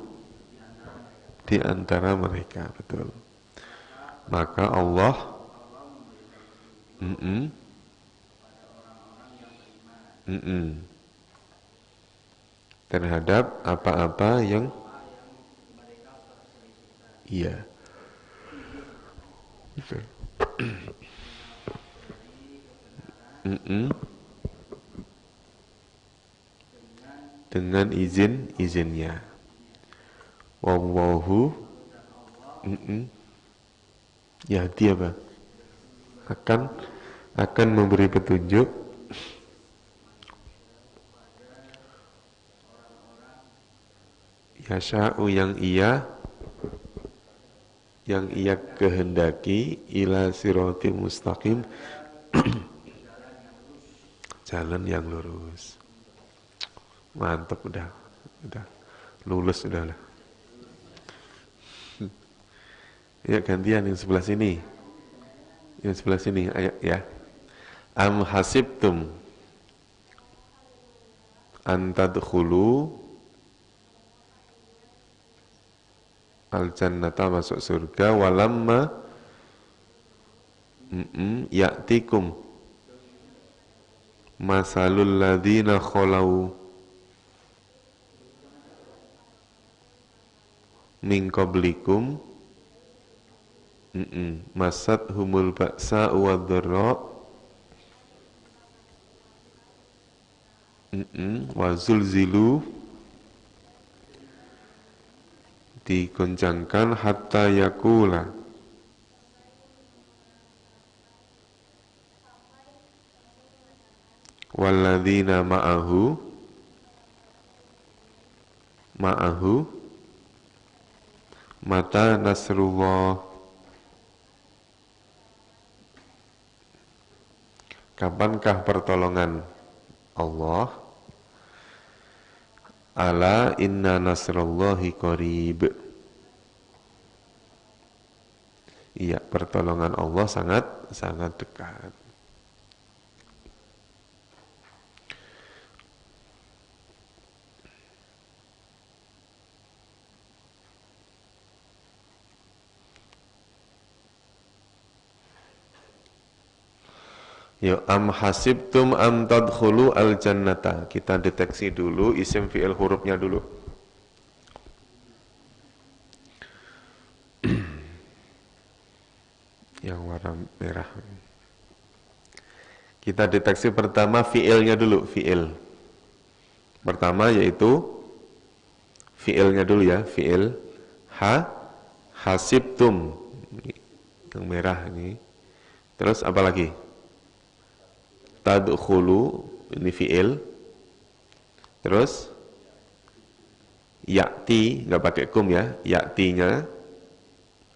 di antara mereka, betul. Maka Allah terhadap apa-apa yang iya, betul. Dengan izinnya. Wallahu yahdi apa? Akan memberi petunjuk yasha'u, yang ia kehendaki, ila siratil mustaqim, jalan yang lurus. Mantap, udah lulus udah lah. Ya, gantian yang sebelah sini. Yang sebelah sini, ayo ya. Am hasibtum an tadkhulu al jannata, masuk surga, walamma, Ya'tikum masalul ladzina khalau min qablikum masat humul ba'sa wa dharra wa zulzilu, digoncangkan hatta yakula walladzina ma'ahu mata nasrullah, kapankah pertolongan Allah? Ala inna nasrullahi qarib. Iya, pertolongan Allah sangat dekat. Yo, am hasibtum am tadkhulu al jannata. Kita deteksi dulu isim fi'il hurufnya dulu. Yang warna merah. Kita deteksi pertama fi'ilnya dulu, fi'il. Pertama yaitu fi'ilnya dulu ya, fi'il hasibtum. Yang merah ini. Terus apa lagi? Tadkhulu, ini fi'il. Terus ya'ti, nggak pakai kum ya, ya'tinya.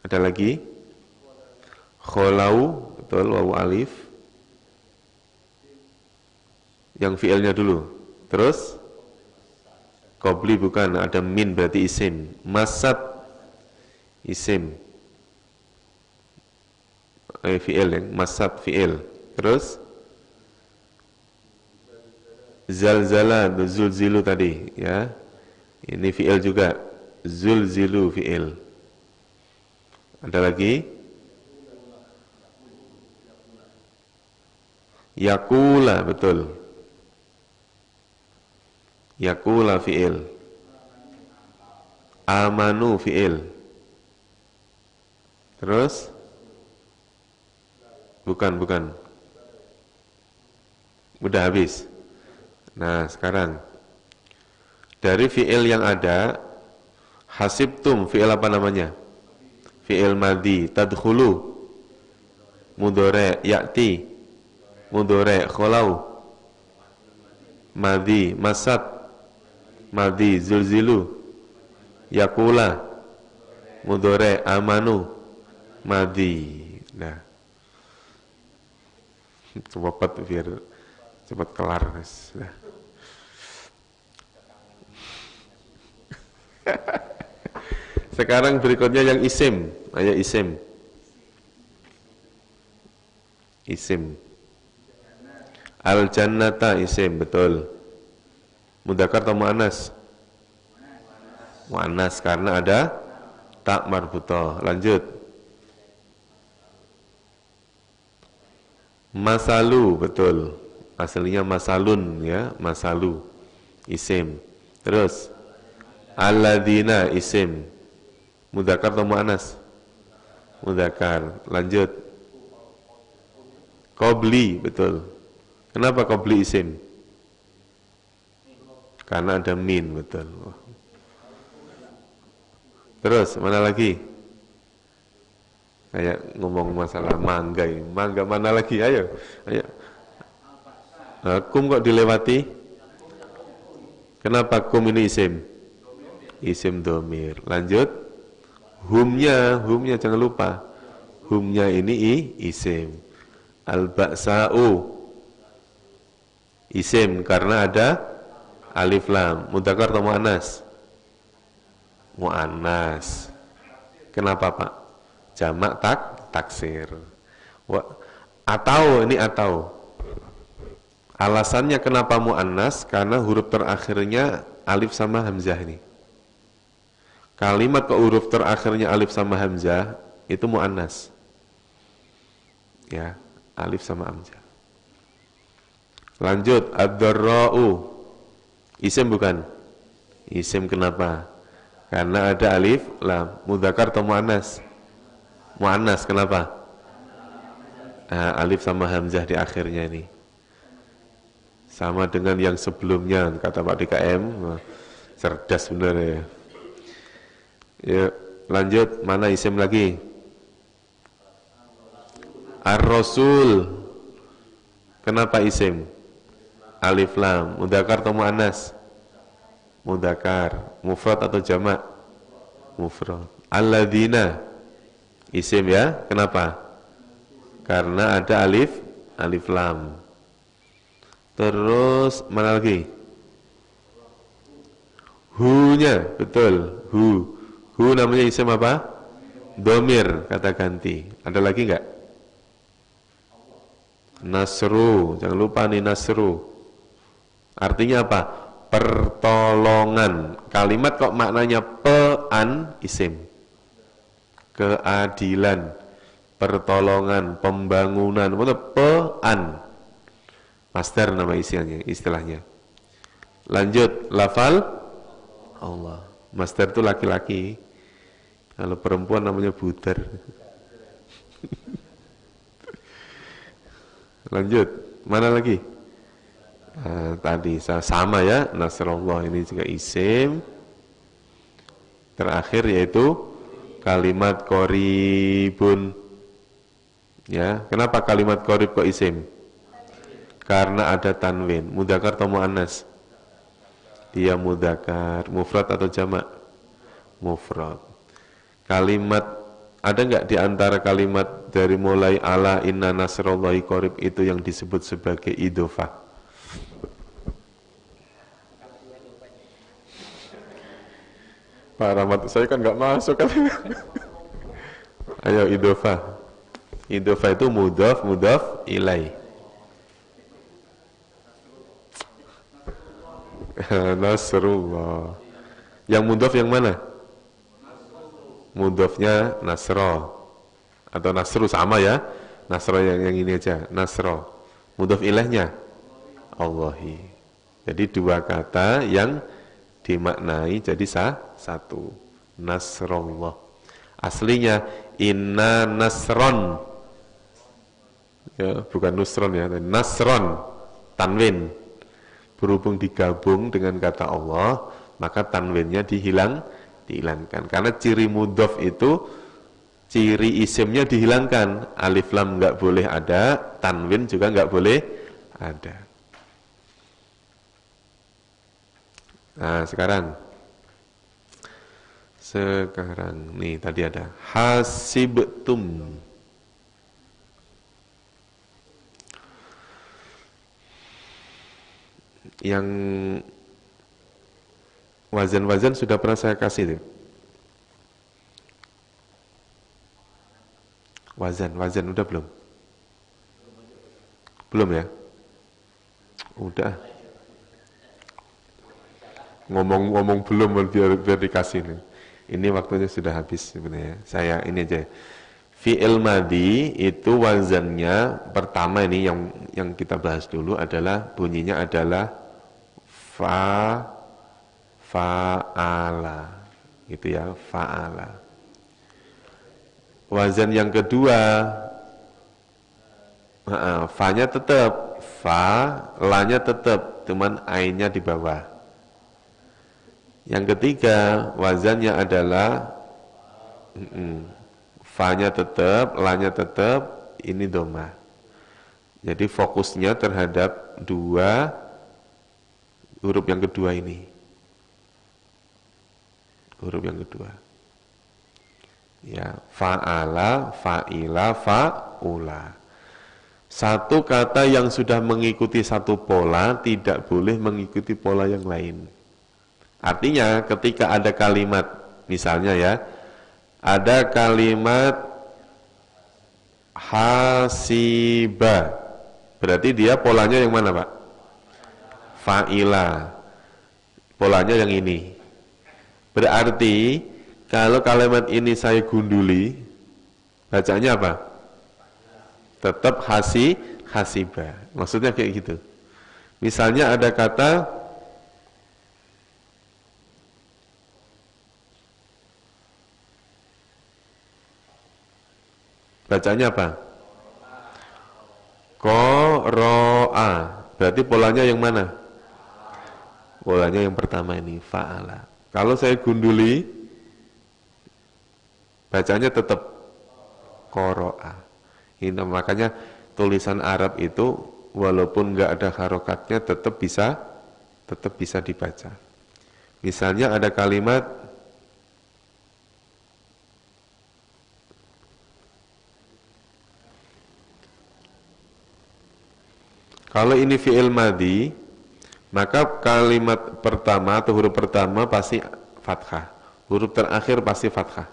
Ada lagi kholau, betul, wawu alif. Yang fi'ilnya dulu. Terus qabli bukan, ada min berarti isim. Masat isim. Fi'il yang masat fi'il. Terus zalzala, zulzilu tadi ya. Ini fi'il juga. Zulzilu fi'il. Ada lagi? Yakula, betul. Yakula fi'il. Amanu fi'il. Terus? Bukan. Udah habis. Nah, sekarang dari fi'il yang ada, hasibtum, fi'il apa namanya? Fi'il madhi, tadkhulu, mudhari', ya'ti, mudhari', kholau, madhi, masat, madhi, zulzilu, yakula, mudhari', amanu, madhi. Nah, cepat biar cepat kelar, guys. Nah. Sekarang berikutnya yang isim. Ayo isim. Isim. Al-jannata isim, betul. Mudzakkar atau muannas? Muannas karena ada tak marbutah. Lanjut. Masalu, betul. Aslinya masalun ya, masalu. Isim. Terus alladzina isim. Mudzakkar atau muannas? Mudzakkar. Lanjut. Qabli, betul. Kenapa qabli isim? Karena ada min, betul. Terus mana lagi? Kayak ngomong masalah mangga ini. Mangga mana lagi? Ayo. Kum kok dilewati? Kenapa kum ini isim? Isim domir. Lanjut. Humnya jangan lupa. Humnya ini isim. Al-ba'sa'u isim karena ada alif lam. Mudzakkar atau muannas? Muannas. Kenapa, Pak? Jamak taksir. Atau alasannya kenapa muannas? Karena huruf terakhirnya alif sama hamzah ini. Kalimat ke huruf terakhirnya alif sama hamzah itu muannas. Ya, alif sama hamzah. Lanjut, ad-darra'u. Isim bukan? Isim kenapa? Karena ada alif lam. Mudzakkar atau muannas? Muannas, kenapa? Nah, alif sama hamzah di akhirnya ini. Sama dengan yang sebelumnya, kata Pak DKM. Cerdas benar ya. Ya, lanjut, mana isim lagi? Ar-Rasul. Kenapa isim? Alif lam. Mudzakkar atau muannas? Mudzakkar. Mufrad atau jamak? Mufrad. Alladzina. Isim ya. Kenapa? Karena ada alif lam. Terus mana lagi? Hu-nya, betul. Hu namanya isim apa? Domir, kata ganti. Ada lagi enggak? Nasru, jangan lupa nih nasru. Artinya apa? Pertolongan. Kalimat kok maknanya pean, isim. Keadilan, pertolongan, pembangunan, pean. Masdar nama istilahnya. Lanjut, lafal Allah. Masdar itu laki-laki. Kalau perempuan namanya budar. Lanjut, mana lagi? Tadi sama ya, Nasrullah ini juga isim. Terakhir yaitu kalimat qoribun. Ya, kenapa kalimat qorib kok isim? Karena ada tanwin. Mudzakkar atau muannas? Dia mudzakkar. Mufrad atau jamak? Mufrad. Kalimat ada enggak di antara kalimat dari mulai ala inna nasrullahi qorib itu yang disebut sebagai idhofah? Pak Rahmat, saya kan enggak masuk kan. Ayo idhofah. Idhofah itu mudhaf ilai. Nasrullah. Yang mudhaf yang mana? Mudhafnya nasro atau nasru sama ya. Nasro yang ini aja, nasro. Mudhaf ilaihnya Allahi. Jadi dua kata yang dimaknai jadi satu. Nasrullah. Aslinya inna nasron. Ya, bukan nusron ya, nasron. Tanwin. Berhubung digabung dengan kata Allah, maka tanwinnya dihilangkan. Karena ciri mudhaf itu ciri isimnya dihilangkan. Alif lam enggak boleh ada, tanwin juga enggak boleh ada. Nah, sekarang nih tadi ada hasibtum. Yang wazan-wazan sudah pernah saya kasih tuh. Wazan udah belum? Belum ya? Udah. Ngomong belum biar dikasih nih. Ini waktunya sudah habis sebenarnya. Saya ini aja. Fi'il madhi itu wazannya pertama ini yang kita bahas dulu adalah bunyinya adalah fa'ala gitu ya, fa'ala. Wazan yang kedua fa-nya tetap, la-nya tetap, cuman ainnya di bawah. Yang ketiga wazannya adalah fa-nya tetap, la-nya tetap, ini dhamma. Jadi fokusnya terhadap dua huruf yang kedua ini. Huruf yang kedua. Ya, fa'ala, fa'ila, fa'ula. Satu kata yang sudah mengikuti satu pola tidak boleh mengikuti pola yang lain. Artinya ketika ada kalimat, misalnya ya, ada kalimat hasiba, berarti dia polanya yang mana Pak? Fa'ila. Polanya yang ini. Berarti kalau kalimat ini saya gunduli, bacanya apa? Tetap hasiba. Maksudnya kayak gitu. Misalnya ada kata bacanya apa? Qoro'a. Berarti polanya yang mana? Polanya yang pertama ini, fa'ala. Kalau saya gunduli, bacanya tetap qoro'a. Ini makanya tulisan Arab itu walaupun nggak ada harokatnya tetap bisa dibaca. Misalnya ada kalimat kalau ini fi'il madhi, maka kalimat pertama atau huruf pertama pasti fathah. Huruf terakhir pasti fathah.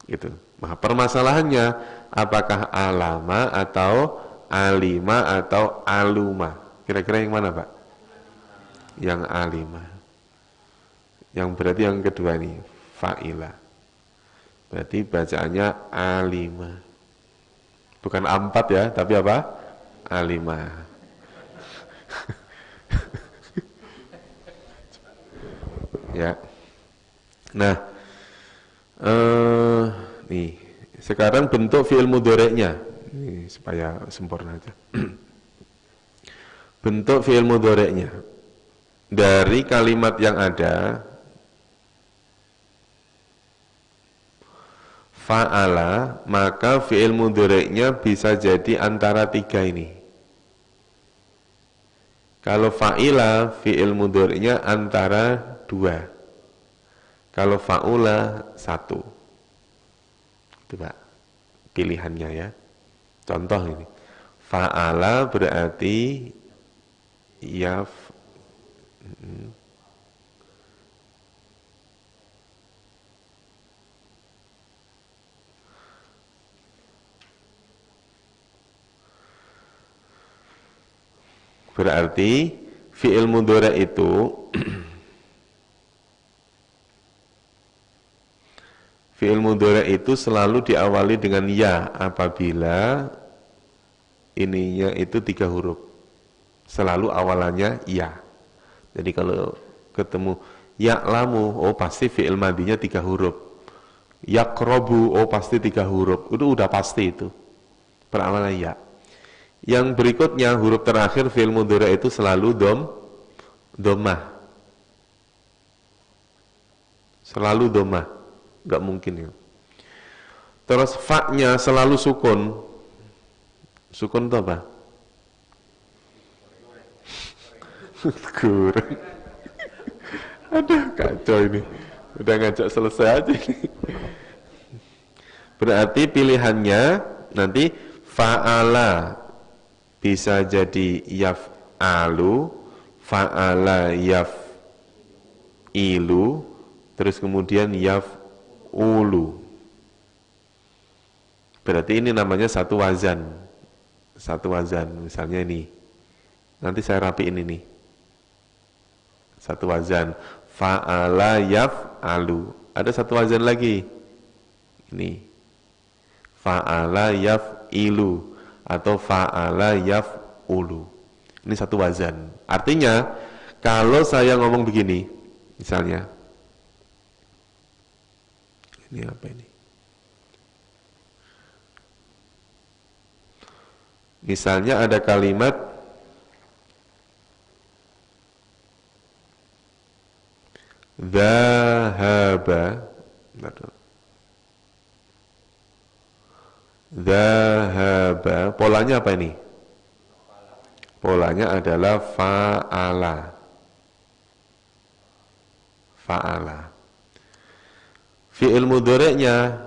Gitu. Nah, permasalahannya apakah alama atau alima atau aluma? Kira-kira yang mana, Pak? Yang alima. Yang berarti yang kedua ini fa'ila. Berarti bacaannya alima. Bukan A4 ya, tapi apa? Alima. Ya. Nah, nih, sekarang bentuk fi'il mudhari'nya. Ini supaya sempurna aja. Bentuk fi'il mudhari'nya. Dari kalimat yang ada fa'ala, maka fi'il mudhari'nya bisa jadi antara tiga ini. Kalau fa'ila, fi'il mudhari'nya antara dua. Kalau fa'ula, satu. Itu Pak, pilihannya ya. Contoh ini. Fa'ala berarti berarti fi'il mudhari' itu fi'il mudhari' itu selalu diawali dengan ya apabila ininya itu 3 huruf. Selalu awalannya ya. Jadi kalau ketemu ya'lamu, oh pasti fi'il madhinya 3 huruf. Yaqrabu, oh pasti 3 huruf. Itu udah pasti itu. Perawalan ya. Yang berikutnya huruf terakhir fi'il mudhari' itu selalu dhammah. Selalu dhammah. Enggak mungkin ya. Terus fa-nya selalu sukun. Sukun itu apa? Kurang. Aduh, kacau ini. Udah ngajak selesai aja ini. Berarti pilihannya nanti fa'ala bisa jadi yaf'alu, fa'ala yaf'ilu, terus kemudian yaf'ulu. Berarti ini namanya satu wazan. Satu wazan, misalnya ini. Nanti saya rapiin ini. Satu wazan. Fa'ala yaf'alu. Ada satu wazan lagi. Ini. Fa'ala yaf'ilu. Atau fa'ala yaf'ulu. Ini satu wazan. Artinya, kalau saya ngomong begini, misalnya. Ini apa ini? Misalnya ada kalimat dhahaba. Dhahaba. Polanya apa ini? Polanya adalah fa'ala. Fa'ala. Fi'il mudhari'nya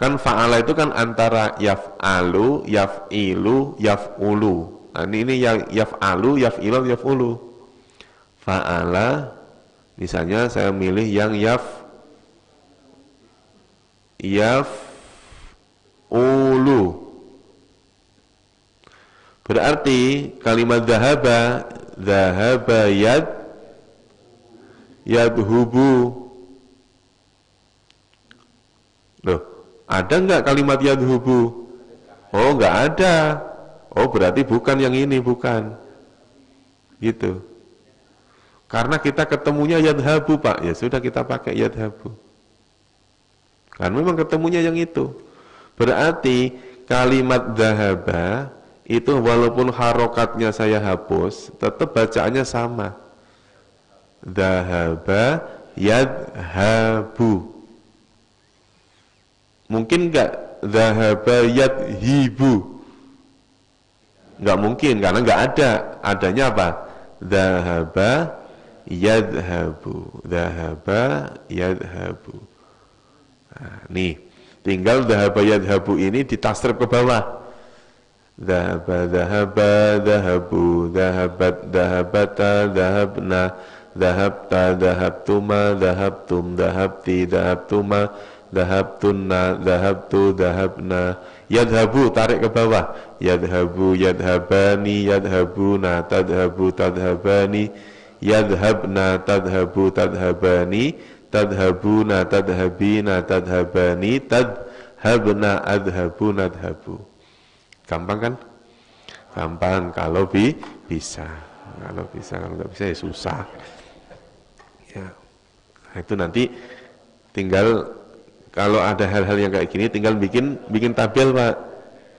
kan fa'ala itu kan antara yaf'alu, yaf'ilu, yaf'ulu. Nah, ini yaf'alu, yaf'ilu, yaf'ulu. Fa'ala, misalnya saya milih yang yaf'ulu. Berarti kalimat dhahaba yadhubu. Loh, Ada nggak kalimat yadhubu? Oh, nggak ada. Oh, berarti bukan yang ini, bukan. Gitu. Karena kita ketemunya yadhabu, Pak. Ya sudah, kita pakai yadhabu. Kan memang ketemunya yang itu. Berarti kalimat dhahaba itu walaupun harokatnya saya hapus, tetap bacaannya sama. Dhahaba yadhabu. Mungkin enggak dhahaba yadhibu? Enggak mungkin, karena enggak ada. Adanya apa? Dhahaba yadhabu. Dhahaba yadhabu. Nah, nih, tinggal dhahaba yadhabu ini ditasrif ke bawah. Dhahaba dhahaba dhahabu, dhahabat dhahabata dhahabna, dhahabta dhahabtuma dhahabtum dhahabti dhahabtuma dhahabtunna dhahabtu dhahabna. Yadhabu tarik ke bawah. Yadhabu yadhabani yadhabuna tadhabu tadhabani, yadhabna tadhabu tadhabani, tadhabuna tadhabina tadhabani, tadhabna adhabu nadhabu. Gampang kan? Gampang kalau bisa. Kalau bisa, kalau nggak bisa ya susah. Ya. Nah, itu nanti tinggal kalau ada hal-hal yang kayak gini tinggal bikin tabel, Pak.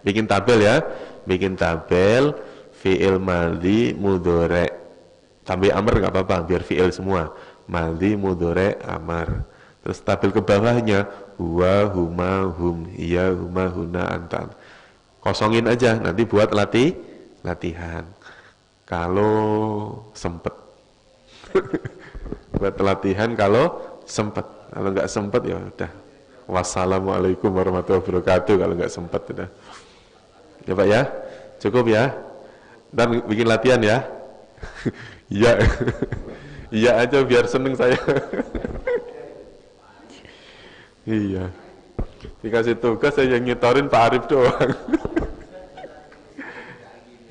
Bikin tabel ya. Bikin tabel fi'il madhi mudhari. Tambah amar nggak apa-apa, biar fi'il semua. Madhi mudhari amar. Terus tabel ke bawahnya huwa huma hum iya huma huna anta. Kosongin aja, nanti buat latihan. Kalau sempet. Buat latihan kalau sempet. Kalau nggak sempet ya udah. Wassalamualaikum warahmatullahi wabarakatuh. Kalau nggak sempet udah. Ya Pak ya, cukup ya. Dan bikin latihan ya. Iya. Iya aja biar seneng saya. Iya. Dikasih tugas saya yang nyetorin Pak Arif doang.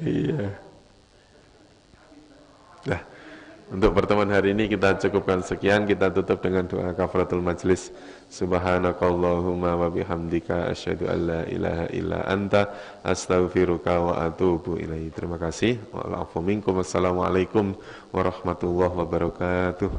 Iya. Nah, untuk pertemuan hari ini kita cukupkan sekian. Kita tutup dengan doa kafaratul majlis. Subhanakallahumma wa bihamdika asyhadu an la ilaha illa anta astaghfiruka wa atubu ilaihi. Terima kasih. Wa'alaikum minkum. Wassalamualaikum warahmatullahi wabarakatuh.